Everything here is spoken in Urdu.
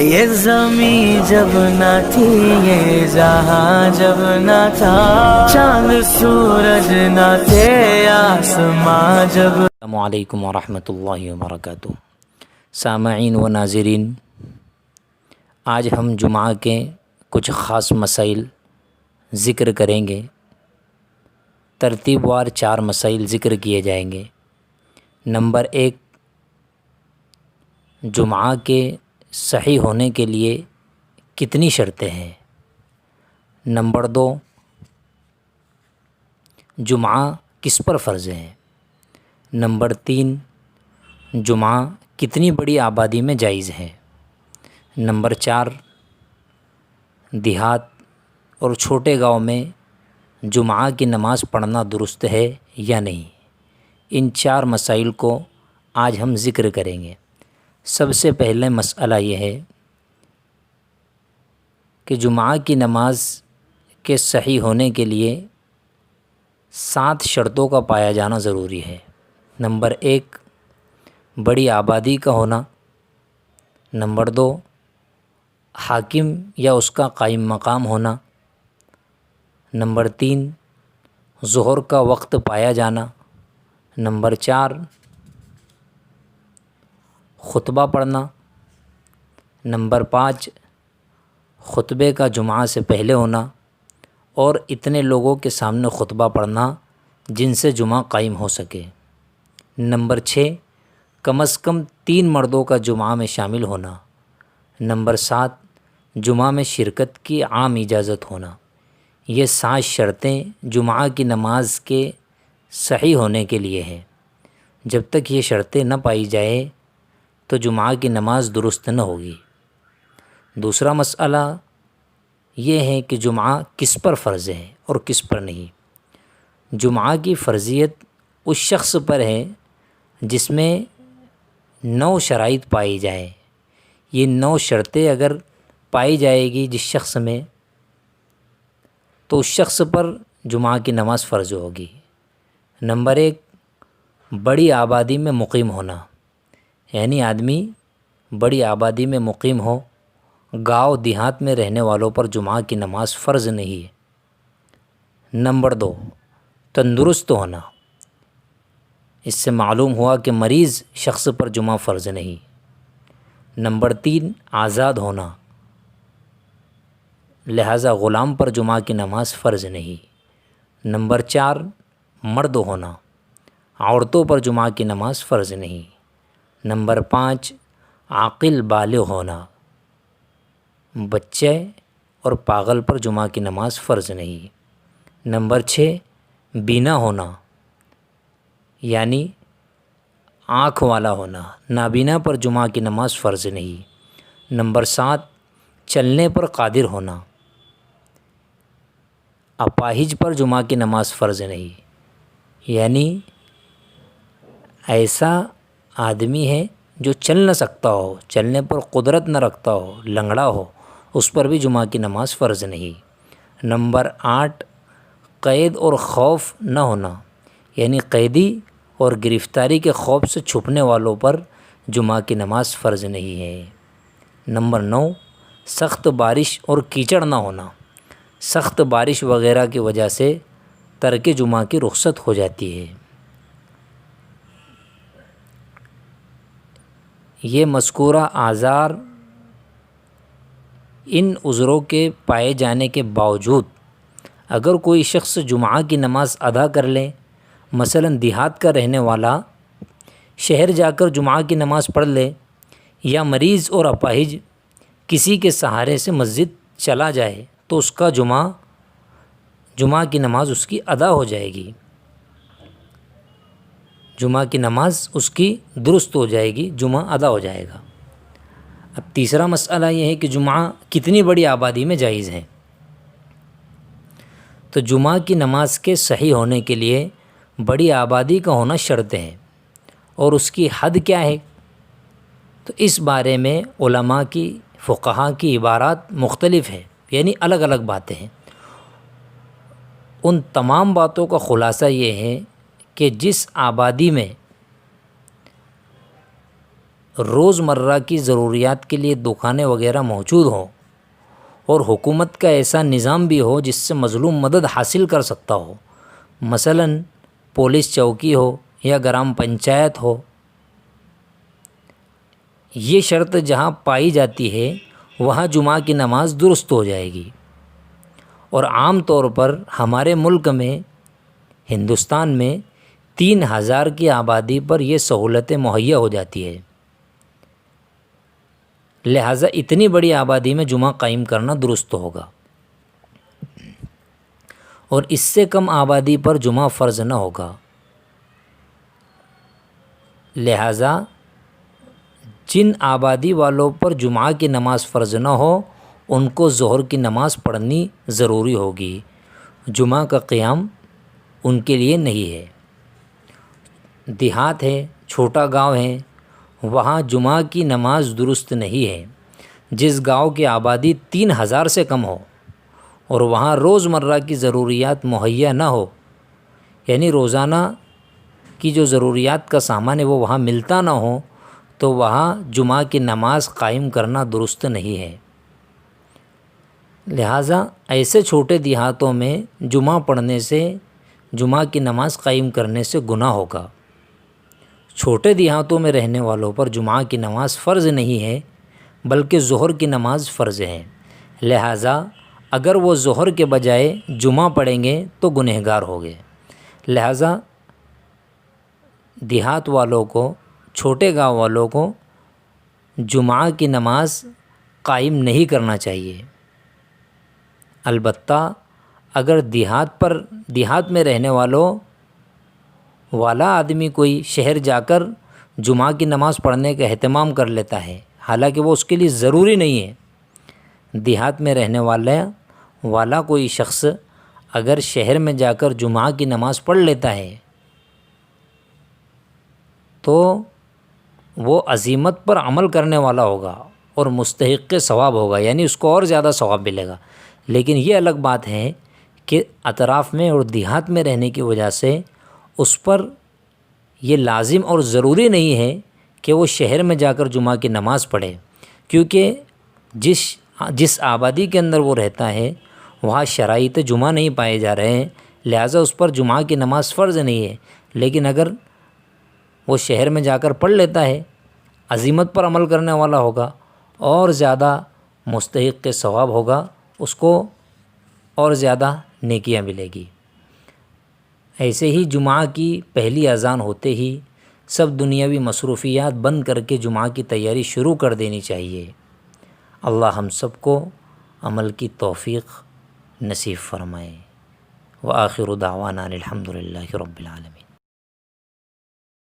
یہ زمین جب نہ تھی، یہ جہاں جب نہ تھا، چاند سورج نہ تھے، آسماں جب۔ السلام علیکم ورحمۃ اللہ وبرکاتہ۔ سامعین و ناظرین، آج ہم جمعہ کے کچھ خاص مسائل ذکر کریں گے۔ ترتیب وار 4 مسائل ذکر کیے جائیں گے۔ نمبر 1، جمعہ کے صحیح ہونے کے لیے کتنی شرطیں ہیں۔ نمبر 2، جمعہ کس پر فرض ہے۔ نمبر 3، جمعہ کتنی بڑی آبادی میں جائز ہے۔ نمبر 4، دیہات اور چھوٹے گاؤں میں جمعہ کی نماز پڑھنا درست ہے یا نہیں۔ ان 4 مسائل کو آج ہم ذکر کریں گے۔ سب سے پہلے مسئلہ یہ ہے کہ جمعہ کی نماز کے صحیح ہونے کے لیے 7 شرطوں کا پایا جانا ضروری ہے۔ نمبر 1، بڑی آبادی کا ہونا۔ نمبر 2، حاکم یا اس کا قائم مقام ہونا۔ نمبر 3، ظہر کا وقت پایا جانا۔ نمبر 4، خطبہ پڑھنا۔ نمبر 5، خطبے کا جمعہ سے پہلے ہونا اور اتنے لوگوں کے سامنے خطبہ پڑھنا جن سے جمعہ قائم ہو سکے۔ نمبر 6، کم از کم 3 مردوں کا جمعہ میں شامل ہونا۔ نمبر 7، جمعہ میں شرکت کی عام اجازت ہونا۔ یہ 7 شرطیں جمعہ کی نماز کے صحیح ہونے کے لیے ہیں۔ جب تک یہ شرطیں نہ پائی جائے تو جمعہ کی نماز درست نہ ہوگی۔ دوسرا مسئلہ یہ ہے کہ جمعہ کس پر فرض ہے اور کس پر نہیں۔ جمعہ کی فرضیت اس شخص پر ہے جس میں 9 شرائط پائی جائیں۔ یہ 9 شرطیں اگر پائی جائے گی جس شخص میں، تو اس شخص پر جمعہ کی نماز فرض ہوگی۔ نمبر 1، بڑی آبادی میں مقیم ہونا، یعنی آدمی بڑی آبادی میں مقیم ہو۔ گاؤں دیہات میں رہنے والوں پر جمعہ کی نماز فرض نہیں ہے۔ نمبر 2، تندرست ہونا۔ اس سے معلوم ہوا کہ مریض شخص پر جمعہ فرض نہیں۔ نمبر 3، آزاد ہونا، لہذا غلام پر جمعہ کی نماز فرض نہیں۔ نمبر 4، مرد ہونا، عورتوں پر جمعہ کی نماز فرض نہیں۔ نمبر 5، عاقل بالغ ہونا، بچے اور پاگل پر جمعہ کی نماز فرض نہیں۔ نمبر 6، بینا ہونا، یعنی آنکھ والا ہونا، نابینا پر جمعہ کی نماز فرض نہیں۔ نمبر 7، چلنے پر قادر ہونا، اپاہج پر جمعہ کی نماز فرض نہیں، یعنی ایسا آدمی ہے جو چل نہ سکتا ہو، چلنے پر قدرت نہ رکھتا ہو، لنگڑا ہو، اس پر بھی جمعہ کی نماز فرض نہیں۔ نمبر 8، قید اور خوف نہ ہونا، یعنی قیدی اور گرفتاری کے خوف سے چھپنے والوں پر جمعہ کی نماز فرض نہیں ہے۔ نمبر 9، سخت بارش اور کیچڑ نہ ہونا، سخت بارش وغیرہ کی وجہ سے ترک جمعہ کی رخصت ہو جاتی ہے۔ یہ مذکورہ اعذار ان عذروں کے پائے جانے کے باوجود اگر کوئی شخص جمعہ کی نماز ادا کر لے، مثلاً دیہات کا رہنے والا شہر جا کر جمعہ کی نماز پڑھ لے، یا مریض اور اپاہج کسی کے سہارے سے مسجد چلا جائے، تو اس کا جمعہ کی نماز اس کی ادا ہو جائے گی، جمعہ کی نماز اس کی درست ہو جائے گی، جمعہ ادا ہو جائے گا۔ اب تیسرا مسئلہ یہ ہے کہ جمعہ کتنی بڑی آبادی میں جائز ہے۔ تو جمعہ کی نماز کے صحیح ہونے کے لیے بڑی آبادی کا ہونا شرط ہے، اور اس کی حد کیا ہے؟ تو اس بارے میں علماء کی، فقہاء کی عبارات مختلف ہیں، یعنی الگ الگ باتیں ہیں۔ ان تمام باتوں کا خلاصہ یہ ہے کہ جس آبادی میں روزمرہ کی ضروریات کے لیے دکانیں وغیرہ موجود ہوں اور حکومت کا ایسا نظام بھی ہو جس سے مظلوم مدد حاصل کر سکتا ہو، مثلاً پولیس چوکی ہو یا گرام پنچایت ہو، یہ شرط جہاں پائی جاتی ہے وہاں جمعہ کی نماز درست ہو جائے گی۔ اور عام طور پر ہمارے ملک میں، ہندوستان میں 3000 کی آبادی پر یہ سہولتیں مہیا ہو جاتی ہے، لہٰذا اتنی بڑی آبادی میں جمعہ قائم کرنا درست ہوگا، اور اس سے کم آبادی پر جمعہ فرض نہ ہوگا۔ لہٰذا جن آبادی والوں پر جمعہ کی نماز فرض نہ ہو ان کو ظہر کی نماز پڑھنی ضروری ہوگی، جمعہ کا قیام ان کے لیے نہیں ہے۔ دیہات ہے، چھوٹا گاؤں ہے، وہاں جمعہ کی نماز درست نہیں ہے۔ جس گاؤں کی آبادی 3000 سے کم ہو اور وہاں روزمرہ کی ضروریات مہیا نہ ہو، یعنی روزانہ کی جو ضروریات کا سامان ہے وہ وہاں ملتا نہ ہو، تو وہاں جمعہ کی نماز قائم کرنا درست نہیں ہے۔ لہٰذا ایسے چھوٹے دیہاتوں میں جمعہ پڑھنے سے، جمعہ کی نماز قائم کرنے سے گناہ ہوگا۔ چھوٹے دیہاتوں میں رہنے والوں پر جمعہ کی نماز فرض نہیں ہے بلکہ ظہر کی نماز فرض ہے، لہٰذا اگر وہ ظہر کے بجائے جمعہ پڑھیں گے تو گنہگار ہو گئے۔ لہٰذا دیہات والوں کو، چھوٹے گاؤں والوں کو جمعہ کی نماز قائم نہیں کرنا چاہیے۔ البتہ اگر دیہات میں رہنے والا آدمی کوئی شہر جا کر جمعہ کی نماز پڑھنے کا اہتمام کر لیتا ہے، حالانکہ وہ اس کے لیے ضروری نہیں ہے، دیہات میں رہنے والا کوئی شخص اگر شہر میں جا کر جمعہ کی نماز پڑھ لیتا ہے تو وہ عزیمت پر عمل کرنے والا ہوگا اور مستحق ثواب ہوگا، یعنی اس کو اور زیادہ ثواب ملے گا۔ لیکن یہ الگ بات ہے کہ اطراف میں اور دیہات میں رہنے کی وجہ سے اس پر یہ لازم اور ضروری نہیں ہے کہ وہ شہر میں جا کر جمعہ کی نماز پڑھے، کیونکہ جس آبادی کے اندر وہ رہتا ہے وہاں شرائط جمعہ نہیں پائے جا رہے ہیں، لہٰذا اس پر جمعہ کی نماز فرض نہیں ہے۔ لیکن اگر وہ شہر میں جا کر پڑھ لیتا ہے، عزیمت پر عمل کرنے والا ہوگا اور زیادہ مستحق ثواب ہوگا، اس کو اور زیادہ نیکیاں ملے گی۔ ایسے ہی جمعہ کی پہلی اذان ہوتے ہی سب دنیاوی مصروفیات بند کر کے جمعہ کی تیاری شروع کر دینی چاہیے۔ اللہ ہم سب کو عمل کی توفیق نصیب فرمائے۔ وآخر دعوانا الحمد للہ رب العالمین۔